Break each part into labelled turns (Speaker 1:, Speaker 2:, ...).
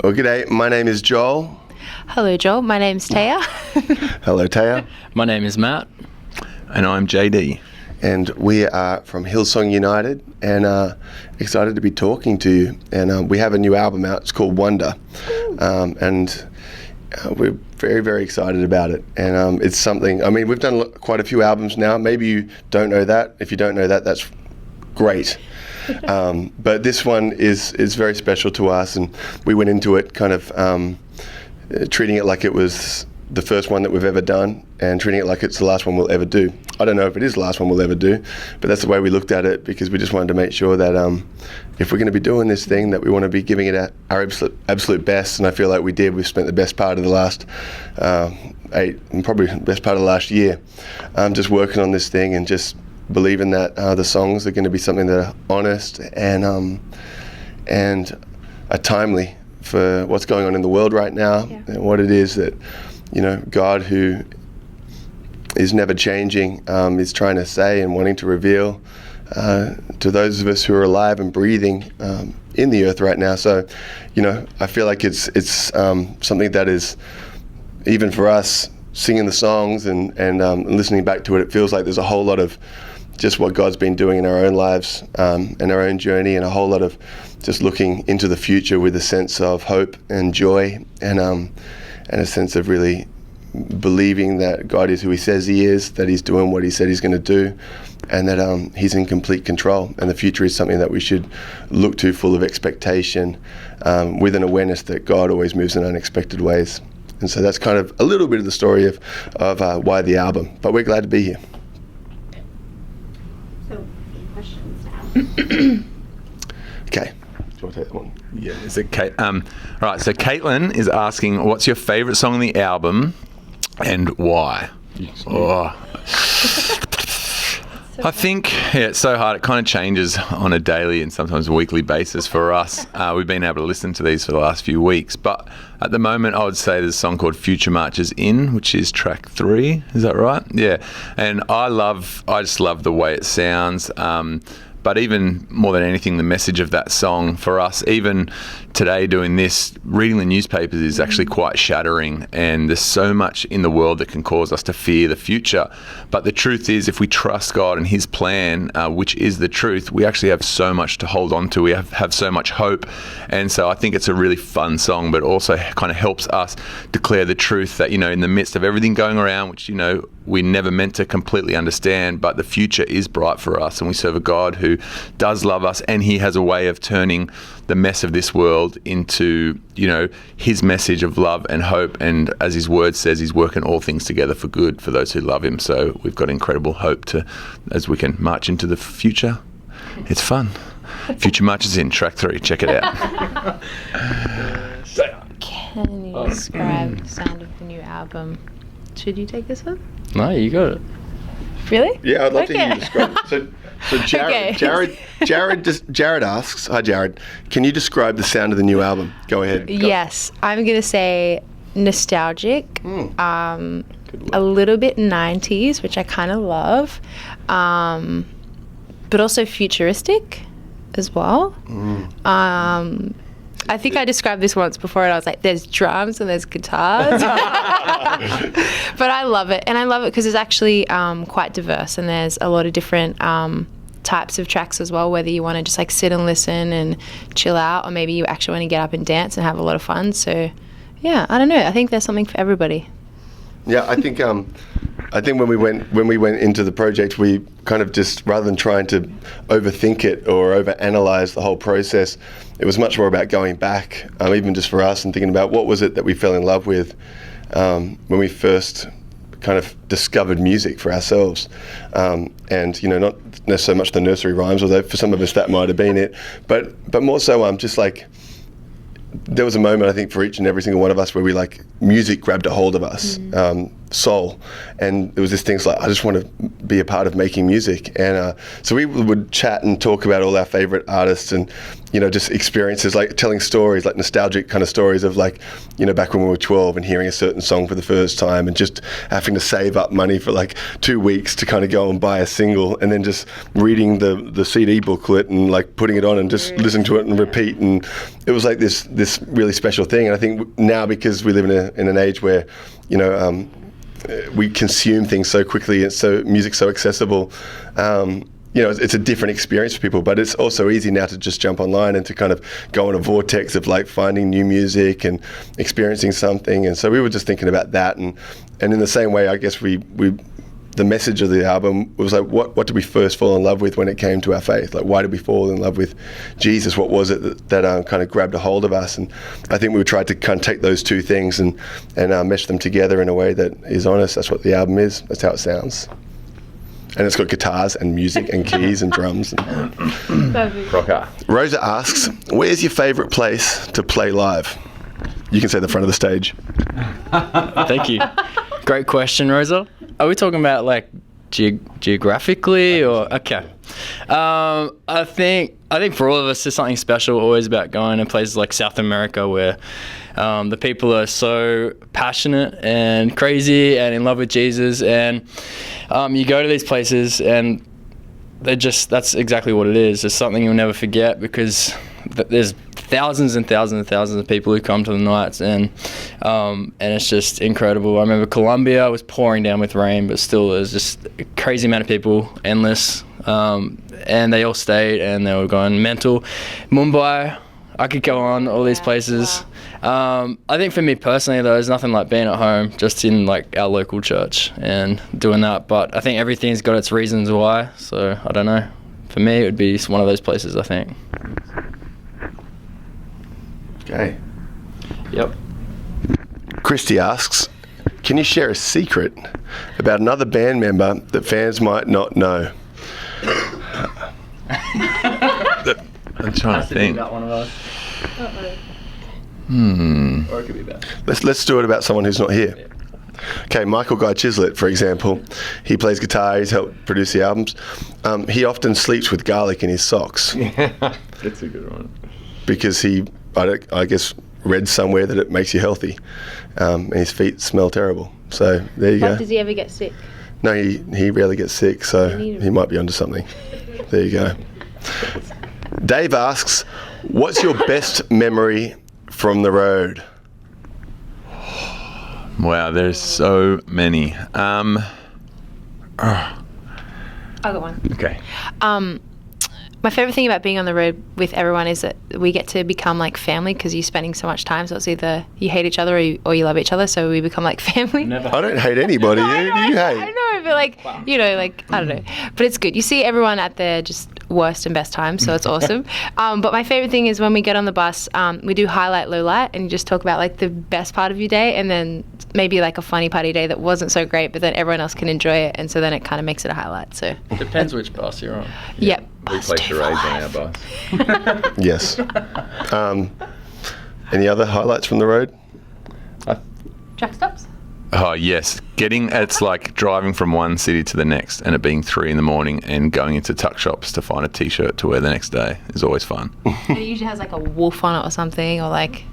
Speaker 1: Well, g'day. My name is Joel.
Speaker 2: Hello, Joel. My name's Taya.
Speaker 1: Hello, Taya.
Speaker 3: My name is Matt.
Speaker 4: And I'm JD.
Speaker 1: And we are from Hillsong United and excited to be talking to you. And we have a new album out. It's called Wonder. And we're very, very excited about it. And it's something, I mean, we've done quite a few albums now. Maybe you don't know that. If you don't know that, that's great. But this one is very special to us. And we went into it kind of treating it like it was the first one that we've ever done and treating it like it's the last one we'll ever do. I don't know if it is the last one we'll ever do, but that's the way we looked at it because we just wanted to make sure that if we're going to be doing this thing, that we want to be giving it our absolute best, and I feel like we did. We've spent the best part of the last 8, and probably the best part of the last year just working on this thing and just believing that the songs are going to be something that are honest and are timely for what's going on in the world right now and what it is that, you know, God, who is never changing, is trying to say and wanting to reveal to those of us who are alive and breathing in the earth right now. So, you know, I feel like it's something that is, even for us, singing the songs and listening back to it, it feels like there's a whole lot of just what God's been doing in our own lives and our own journey, and a whole lot of just looking into the future with a sense of hope and joy and a sense of really believing that God is who he says he is, that he's doing what he said he's going to do, and that he's in complete control. And the future is something that we should look to full of expectation, with an awareness that God always moves in unexpected ways. And so that's kind of a little bit of the story of why the album. But we're glad to be here.
Speaker 5: So, any questions now?
Speaker 1: Okay. Do you want to take that one?
Speaker 4: Yeah, is it Kate? Right, so Caitlyn is asking, what's your favourite song on the album and why? Oh. I think, it's so hard. It kind of changes on a daily and sometimes a weekly basis for us. We've been able to listen to these for the last few weeks. But at the moment, I would say there's a song called Future Marches In, which is track 3. Is that right? Yeah. And I just love the way it sounds. But even more than anything, the message of that song for us, even today doing this, reading the newspapers is actually quite shattering, and there's so much in the world that can cause us to fear the future. But the truth is, if we trust God and his plan, which is the truth, we actually have so much to hold on to. We have so much hope. And so I think it's a really fun song, but also kind of helps us declare the truth that, you know, in the midst of everything going around, which, you know, we never meant to completely understand, but the future is bright for us, and we serve a God who does love us, and he has a way of turning the mess of this world into, you know, his message of love and hope. And as his word says, he's working all things together for good for those who love him. So we've got incredible hope as we can march into the future. It's fun. Future Marches In, track 3. Check it out.
Speaker 2: Can you describe the sound of the new album? Should you take this one?
Speaker 3: No, you got it.
Speaker 2: Really?
Speaker 1: Yeah, I'd love to hear you describe it. So Jared asks, hi Jared, can you describe the sound of the new album? Go ahead. Go.
Speaker 2: Yes, I'm going to say nostalgic, a little bit 90s, which I kind of love, but also futuristic as well. I think I described this once before, and I was like, there's drums and there's guitars. But I love it. And I love it because it's actually quite diverse, and there's a lot of different types of tracks as well, whether you want to just like sit and listen and chill out, or maybe you actually want to get up and dance and have a lot of fun. So yeah, I don't know. I think there's something for everybody.
Speaker 1: Yeah, I think when we went into the project, we kind of just, rather than trying to overthink it or overanalyze the whole process, it was much more about going back, even just for us, and thinking about what was it that we fell in love with when we first kind of discovered music for ourselves. And, you know, not so much the nursery rhymes, although for some of us that might have been it, but more so just like, there was a moment, I think, for each and every single one of us where we, like, music grabbed a hold of us. soul. And there was this thing like, I just want to be a part of making music. And so we would chat and talk about all our favorite artists and, just experiences, like telling stories, like nostalgic kind of stories of like, back when we were 12 and hearing a certain song for the first time and just having to save up money for like 2 weeks to kind of go and buy a single, and then just reading the CD booklet and like putting it on and just listening to it and repeat. And it was like this really special thing. And I think now, because we live in an age where, we consume things so quickly, and so music's so accessible, it's a different experience for people, but it's also easy now to just jump online and to kind of go in a vortex of like finding new music and experiencing something. And so we were just thinking about that, and in the same way, I guess we the message of the album was like, what did we first fall in love with when it came to our faith? Like, why did we fall in love with Jesus? What was it that kind of grabbed a hold of us? And I think we tried to kind of take those two things and mesh them together in a way that is honest. That's what the album is. That's how it sounds. And it's got guitars and music and keys and drums.
Speaker 4: Rocker.
Speaker 1: Rosa asks, where's your favourite place to play live? You can say the front of the stage.
Speaker 3: Thank you. Great question, Rosa. Are we talking about like geographically or okay? I think for all of us, there's something special always about going to places like South America where the people are so passionate and crazy and in love with Jesus, and you go to these places and that's exactly what it is. It's something you'll never forget, because there's thousands and thousands and thousands of people who come to the nights, and it's just incredible. I remember Colombia was pouring down with rain, but still there's just a crazy amount of people, endless, and they all stayed and they were going mental. Mumbai, I could go on, all these places. I think for me personally though, there's nothing like being at home, just in like our local church and doing that. But I think everything's got its reasons why, so I don't know. For me, it would be one of those places, I think.
Speaker 1: Okay.
Speaker 3: Yep.
Speaker 1: Christy asks, can you share a secret about another band member that fans might not know?
Speaker 4: I'm trying to think.
Speaker 3: About one of us. Or it could be bad.
Speaker 1: Let's do it about someone who's not here. Okay, Michael Guy Chislett, for example, he plays guitar, he's helped produce the albums. He often sleeps with garlic in his socks.
Speaker 4: That's a good one.
Speaker 1: Because he, I guess, read somewhere that it makes you healthy, and his feet smell terrible. So there you go.
Speaker 2: Does he ever get sick?
Speaker 1: No, he rarely gets sick, so he might be onto something. There you go. Dave asks, what's your best memory from the road?
Speaker 4: Wow, there's so many.
Speaker 2: I got one.
Speaker 4: Okay.
Speaker 2: My favorite thing about being on the road with everyone is that we get to become like family, because you're spending so much time. So it's either you hate each other or you love each other. So we become like family.
Speaker 1: I don't hate anybody. You hate.
Speaker 2: I know, but like, wow. I don't know. But it's good. You see everyone at their just worst and best time, so it's awesome. But my favorite thing is when we get on the bus, we do highlight, low light, and you just talk about like the best part of your day, and then maybe like a funny party day that wasn't so great, but then everyone else can enjoy it, and so then it kind of makes it a highlight. So
Speaker 3: depends which bus you're on.
Speaker 2: Yep.
Speaker 4: We play charades on our bus.
Speaker 1: Yes. Any other highlights from the road?
Speaker 2: Track stops?
Speaker 4: Oh, yes. It's like driving from one city to the next and it being 3 a.m. and going into tuck shops to find a t-shirt to wear the next day is always fun.
Speaker 2: And it usually has like a wolf on it or something, or like...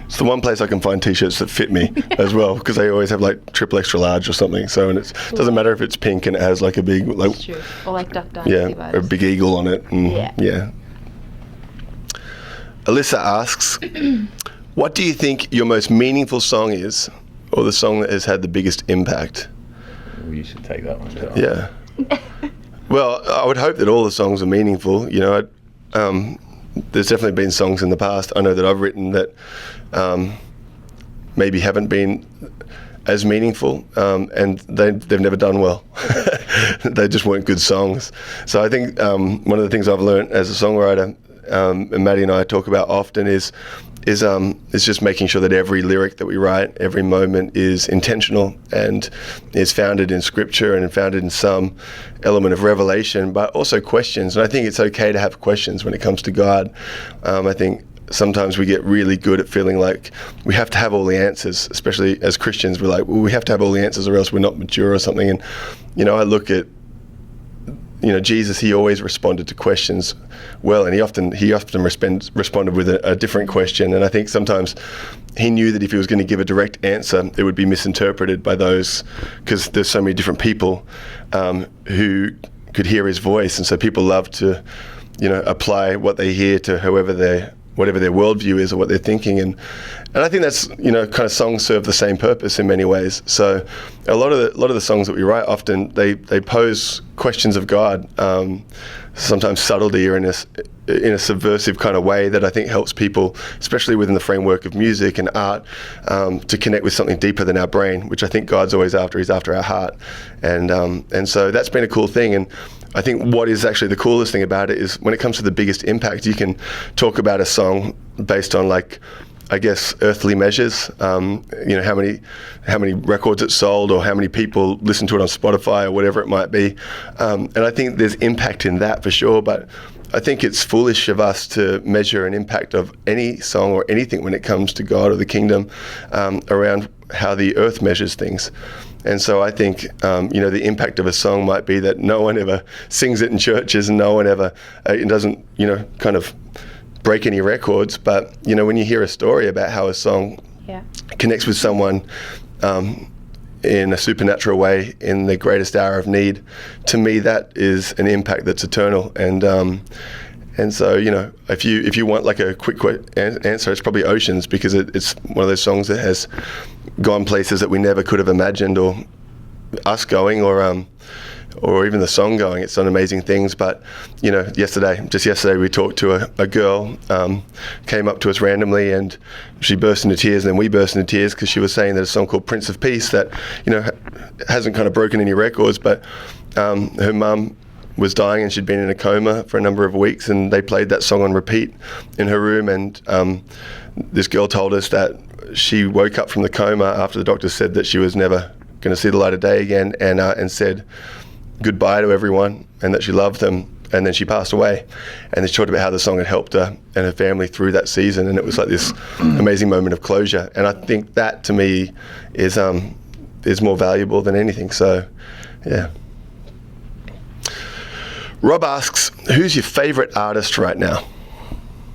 Speaker 1: It's the one place I can find t-shirts that fit me as well, because they always have like triple extra large or something. So, and it doesn't matter if it's pink and it has like a big, like,
Speaker 2: that's true. Or like Duck Dynasty vibes.
Speaker 1: A big eagle on it. And yeah. Alyssa asks, what do you think your most meaningful song is, or the song that has had the biggest impact?
Speaker 4: Well, you should take that one, John.
Speaker 1: Yeah. Well, I would hope that all the songs are meaningful. There's definitely been songs in the past I know that I've written that maybe haven't been as meaningful, and they've never done well. They just weren't good songs. So I think one of the things I've learned as a songwriter, and Maddie and I talk about often, is just making sure that every lyric that we write, every moment is intentional and is founded in scripture and founded in some element of revelation, but also questions. And I think it's okay to have questions when it comes to God. I think sometimes we get really good at feeling like we have to have all the answers, especially as Christians. We're like, well, we have to have all the answers or else we're not mature or something. And, I look at, Jesus, he always responded to questions well, and he often responded with a different question. And I think sometimes he knew that if he was going to give a direct answer, it would be misinterpreted by those, because there's so many different people who could hear his voice, and so people love to, apply what they hear to whatever their worldview is or what they're thinking, and I think that's kind of songs serve the same purpose in many ways. So a lot of the songs that we write, often they pose questions of God, sometimes subtlety or in a subversive kind of way that I think helps people, especially within the framework of music and art, to connect with something deeper than our brain, which I think God's always after. He's after our heart, and so that's been a cool thing. And I think what is actually the coolest thing about it is when it comes to the biggest impact, you can talk about a song based on, like, I guess, earthly measures, how many records it sold or how many people listen to it on Spotify or whatever it might be. And I think there's impact in that for sure, but I think it's foolish of us to measure an impact of any song or anything when it comes to God or the kingdom around how the earth measures things. And so I think, the impact of a song might be that no one ever sings it in churches and no one ever, it doesn't, kind of break any records. But, when you hear a story about how a song connects with someone in a supernatural way in the greatest hour of need, to me, that is an impact that's eternal. And so, if you want like a quick answer, it's probably Oceans, because it's one of those songs that has gone places that we never could have imagined, or us going, or even the song going. It's done amazing things. But, yesterday we talked to a girl, came up to us randomly, and she burst into tears, and then we burst into tears because she was saying that a song called Prince of Peace that, hasn't kind of broken any records, but her mum was dying and she'd been in a coma for a number of weeks, and they played that song on repeat in her room. And this girl told us that she woke up from the coma after the doctor said that she was never going to see the light of day again, and said goodbye to everyone and that she loved them, and then she passed away. And they talked about how the song had helped her and her family through that season, and it was like this amazing moment of closure. And I think that, to me, is more valuable than anything. So, yeah. Rob asks, who's your favourite artist right now?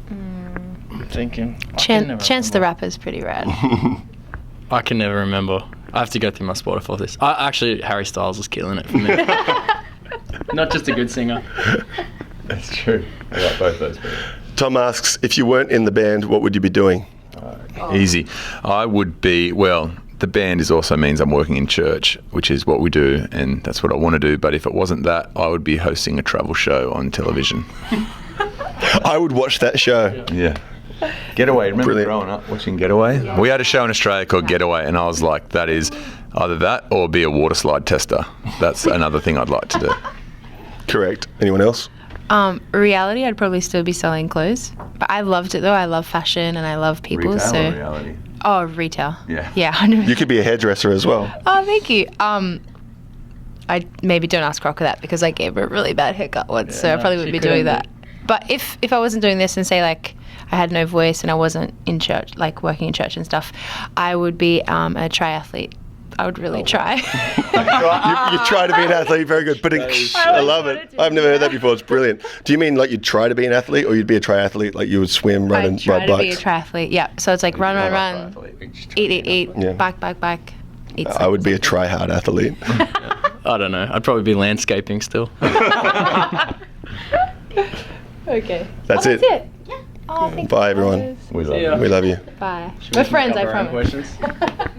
Speaker 3: I'm thinking.
Speaker 2: Chance the Rapper's pretty rad.
Speaker 3: I can never remember. I have to go through my Spotify list. Actually, Harry Styles is killing it for me. Not just a good singer.
Speaker 4: That's true. I like both those people.
Speaker 1: Tom asks, if you weren't in the band, what would you be doing?
Speaker 4: Easy. I would be, the band also means I'm working in church, which is what we do, and that's what I want to do. But if it wasn't that, I would be hosting a travel show on television.
Speaker 1: I would watch that show.
Speaker 4: Yeah. Getaway. Remember
Speaker 1: Brilliant.
Speaker 4: growing up watching Getaway? Yeah. We had a show in Australia called Getaway, and I was like, that is either that or be a water slide tester. That's another thing I'd like to do.
Speaker 1: Correct. Anyone else?
Speaker 2: Reality, I'd probably still be selling clothes. But I loved it, though. I love fashion and I love people.
Speaker 4: Retail
Speaker 2: so
Speaker 4: or reality?
Speaker 2: Oh, retail.
Speaker 4: Yeah.
Speaker 2: Yeah, 100%.
Speaker 1: You could be a hairdresser as well.
Speaker 2: Oh, thank you. I maybe don't ask Crocker that, because I gave her a really bad haircut once, so I probably wouldn't be doing that. But if I wasn't doing this, and say like I had no voice and I wasn't in church, like working in church and stuff, I would be a triathlete. I would really try.
Speaker 1: You try to be an athlete, very good. But I love it. I've never heard that before. It's brilliant. Do you mean like you'd try to be an athlete, or you'd be a triathlete, like you would swim, run, and ride bikes?
Speaker 2: I'd try to be a triathlete. Yeah. So it's like run, eat,
Speaker 1: Yeah.
Speaker 2: bike, eat.
Speaker 1: I would be a try-hard athlete.
Speaker 3: I don't know. I'd probably be landscaping still.
Speaker 2: Okay.
Speaker 1: That's it.
Speaker 2: Yeah. Oh, thank
Speaker 1: Bye,
Speaker 2: you,
Speaker 1: everyone.
Speaker 2: guys.
Speaker 4: We love
Speaker 3: Yeah.
Speaker 4: you.
Speaker 1: We love you.
Speaker 2: Bye. We're friends, I
Speaker 3: Cover our own
Speaker 2: promise.
Speaker 3: questions.